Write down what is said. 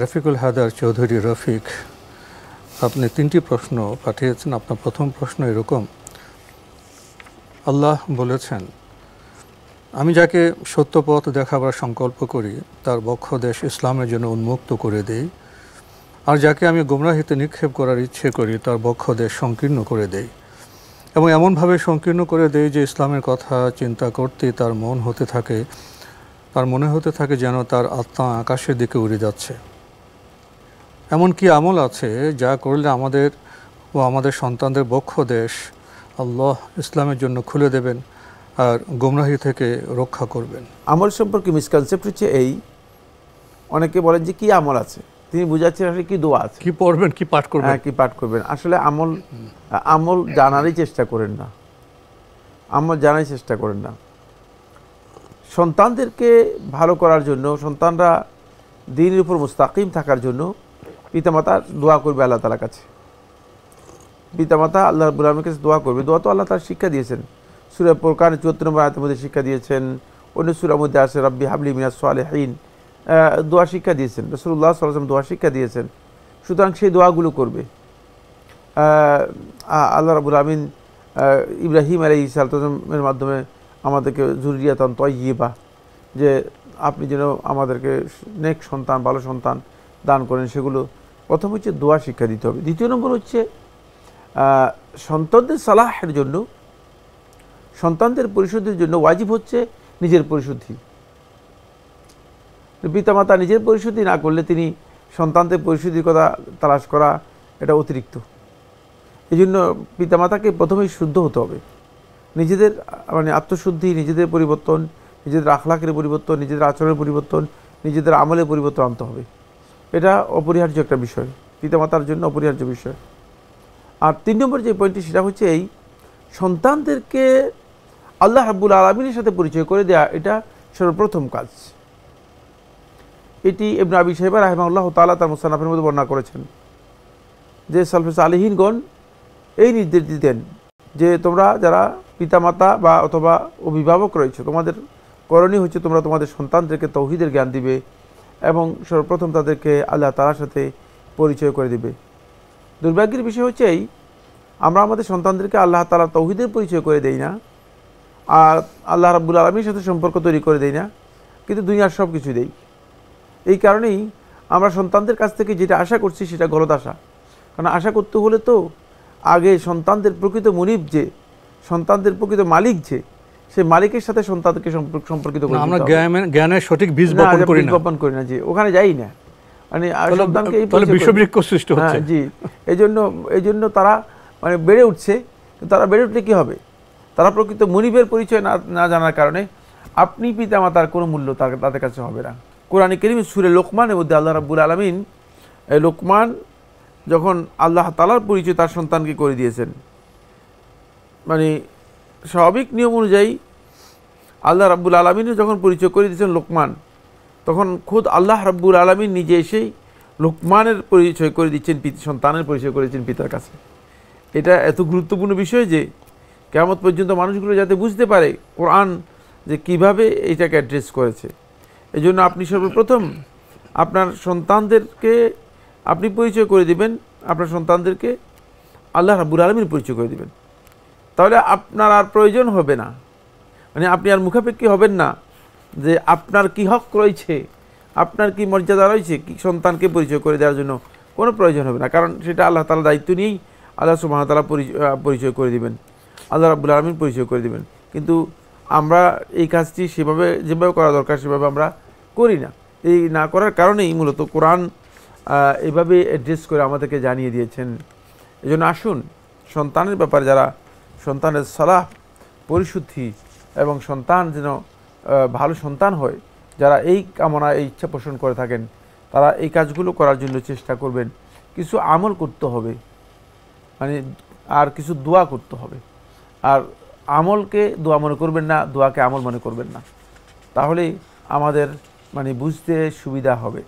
রফিকুল হায়দার চৌধুরী রফিক, আপনি 3টি প্রশ্ন পাঠিয়েছেন। আপনার প্রথম প্রশ্ন এরকম: আল্লাহ বলেছেন, আমি যাকে সত্য পথ দেখাবার সংকল্প করি তার বক্ষ দেশ ইসলামের জন্য উন্মুক্ত করে দেই, আর যাকে আমি গোমরাহিতে নিক্ষেপ করার ইচ্ছে করি তার বক্ষ দেশ সংকীর্ণ করে দেই, এবং এমনভাবে সংকীর্ণ করে দেই যে ইসলামের কথা চিন্তা করতেই তার মনে হতে থাকে যেন তার আত্মা আকাশের দিকে উড়ে যাচ্ছে। এমন কি আমল আছে যা করলে আমাদের ও আমাদের সন্তানদের বক্ষ দেশ আল্লাহ ইসলামের জন্য খুলে দেবেন আর গোমরাহি থেকে রক্ষা করবেন? আমল সম্পর্কে মিসকনসেপ্ট হচ্ছে এই, অনেকে বলেন যে কি আমল আছে, তিনি বুঝাচ্ছেন আসলে কি দোয়া আছে, কি পড়বেন, কি পাঠ করবেন। হ্যাঁ, কি পাঠ করবেন। আসলে আমল জানারই চেষ্টা করেন না, আমল জানার চেষ্টা করেন না। সন্তানদেরকে ভালো করার জন্য, সন্তানরা দ্বীনের উপর মুস্তাকিম থাকার জন্য পিতামাতা দোয়া করবে আল্লাহ তাআলার কাছে। পিতামাতা আল্লাহ রাব্বুল আলামিনের কাছে দোয়া করবে। দোয়া তো আল্লাহ তাআলা শিক্ষা দিয়েছেন, সূরা ফুরকান ৭৪ নম্বর আয়াতের মধ্যে শিক্ষা দিয়েছেন। অন্য সূরার মধ্যে আছে রাব্বি হাবলি মিনাস সালিহিন, দোয়া শিক্ষা দিয়েছেন। রাসূলুল্লাহ সাল্লাল্লাহু আলাইহি ওয়াসাল্লাম দোয়া শিক্ষা দিয়েছেন। সুতরাং সেই দোয়াগুলো করবে। আল্লাহ রাব্বুল আলামিন ইব্রাহিম আলাইহিস সালামের মাধ্যমে আমাদেরকে যুররিয়াতান তাইয়্যিবা, যে আপনি যেন আমাদেরকে নেক সন্তান, ভালো সন্তান দান করেন, সেগুলো প্রথম হচ্ছে দোয়া শিক্ষা দিতে হবে। দ্বিতীয় নম্বর হচ্ছে সন্তানদের সালাহের জন্য, সন্তানদের পরিশুদ্ধির জন্য ওয়াজিব হচ্ছে নিজের পরিশুদ্ধি। পিতামাতা নিজের পরিশুদ্ধি না করলে তিনি সন্তানদের পরিশুদ্ধির কথা তালাশ করা এটা অতিরিক্ত। এই জন্য পিতামাতাকে প্রথমেই শুদ্ধ হতে হবে। নিজেদের আত্মশুদ্ধি, নিজেদের পরিবর্তন, নিজেদের আখলাকের পরিবর্তন, নিজেদের আচরণের পরিবর্তন, নিজেদের আমলের পরিবর্তন আনতে হবে। এটা অপরিহার্য একটা বিষয়, পিতামাতার জন্য অপরিহার্য বিষয়। আর 3 নম্বর যে পয়েন্টটি সেটা হচ্ছে এই, সন্তানদেরকে আল্লাহ রাব্বুল আলামিনের সাথে পরিচয় করে দেয়া, এটা সর্বপ্রথম কাজ। এটি ইবনে আবি শাইবা রাহিমাহুল্লাহ তাআলা তার মুসান্নাফের মধ্যে বর্ণনা করেছেন যে সালফে সালেহিনগণ এই নির্দেশ দিতেন যে তোমরা যারা পিতামাতা বা অথবা অভিভাবক রয়েছে, তোমাদের করণীয় হচ্ছে তোমরা তোমাদের সন্তানদেরকে তাওহীদের জ্ঞান দিবে এবং সর্বপ্রথম তাদেরকে আল্লাহ তাআলার সাথে পরিচয় করে দিবে। দুর্ভাগ্যের বিষয় হচ্ছে এই, আমরা আমাদের সন্তানদেরকে আল্লাহ তাআলার তাওহীদের পরিচয় করে দেই না, আর আল্লাহ রাব্বুল আলামিনের সাথে সম্পর্ক তৈরি করে দেই না, কিন্তু দুনিয়ার সব কিছু দেই। এই কারণেই আমরা সন্তানদের কাছ থেকে যেটা আশা করছি সেটা গলদ আশা। কারণ আশা করতে হলে তো আগে সন্তানদের প্রকৃত মুনিব, যে সন্তানদের প্রকৃত মালিক, যে সেই মালিকের সাথে সন্তানকে সম্পর্কিত করি। আমরা জ্ঞানের সঠিক বীজ বপন করি না, যে ওখানে যাই না, মানে সন্তানকে বিশ্ববৃক্ষ সৃষ্টি হচ্ছে। জি, এই জন্য তারা বেড়ে উঠছে। তারা বেড়ে উঠলে কি হবে? তারা প্রকৃত মুনিবের পরিচয় না জানার কারণে আপনি পিতামাতার কোনো মূল্য তাদের কাছে হবে না। কোরআনে কারীম সূরা লোকমানের মধ্যে আল্লাহ রাব্বুল আলামিন লোকমান যখন আল্লাহ তাআলার পরিচয় তার সন্তানকে করে দিয়েছেন, মানে স্বাভাবিক নিয়ম অনুযায়ী আল্লাহ রাব্বুল আলামিনের যখন পরিচয় করে দিয়েছেন লোকমান, তখন খুদ আল্লাহ রাব্বুল আলামিন নিজে এসেই লোকমানের পরিচয় করে দিচ্ছেন, সন্তানের পরিচয় করে দিচ্ছেন পিতার কাছে। এটা এত গুরুত্বপূর্ণ বিষয় যে কিয়ামত পর্যন্ত মানুষগুলো যাতে বুঝতে পারে কোরআন যে কিভাবে এইটাকে অ্যাড্রেস করেছে। এই জন্য আপনি সর্বপ্রথম আপনার সন্তানদেরকে আপনি পরিচয় করে দিবেন, আপনার সন্তানদেরকে আল্লাহ রাব্বুল আলামিন পরিচয় করে দিবেন। তাহলে আপনার আর প্রয়োজন হবে না, মানে আপনি আর মুখাপেক্ষী হবেন না যে আপনার কি হক রয়েছে, আপনার কি মর্যাদা রয়েছে, কি সন্তানকে পরিচয় করে দেওয়ার জন্য কোনো প্রয়োজন হবে না। কারণ সেটা আল্লাহ তাআলা দায়িত্ব নিয়েই আল্লাহ সুবহানাহু ওয়া তাআলা পরিচয় করে দিবেন, আল্লাহ রাব্বুল আলামিন পরিচয় করে দিবেন। কিন্তু আমরা এই কাজটি যেভাবে করা দরকার সেভাবে আমরা করি না। এই না করার কারণেই মূলত কোরআন এইভাবে অ্যাড্রেস করে আমাদেরকে জানিয়ে দিয়েছেন। এই জন্য আসুন সন্তানের ব্যাপারে, যারা সন্তানের সালাহ, পরিশুদ্ধি এবং সন্তান যেন ভালো সন্তান হয়, যারা এই কামনা, এই ইচ্ছা পোষণ করে থাকেন, তারা এই কাজগুলো করার জন্য চেষ্টা করবেন। কিছু আমল করতে হবে, মানে আর কিছু দোয়া করতে হবে। আর আমলকে দোয়া মনে করবেন না, দোয়াকে আমল মনে করবেন না, তাহলেই আমাদের বুঝতে সুবিধা হবে।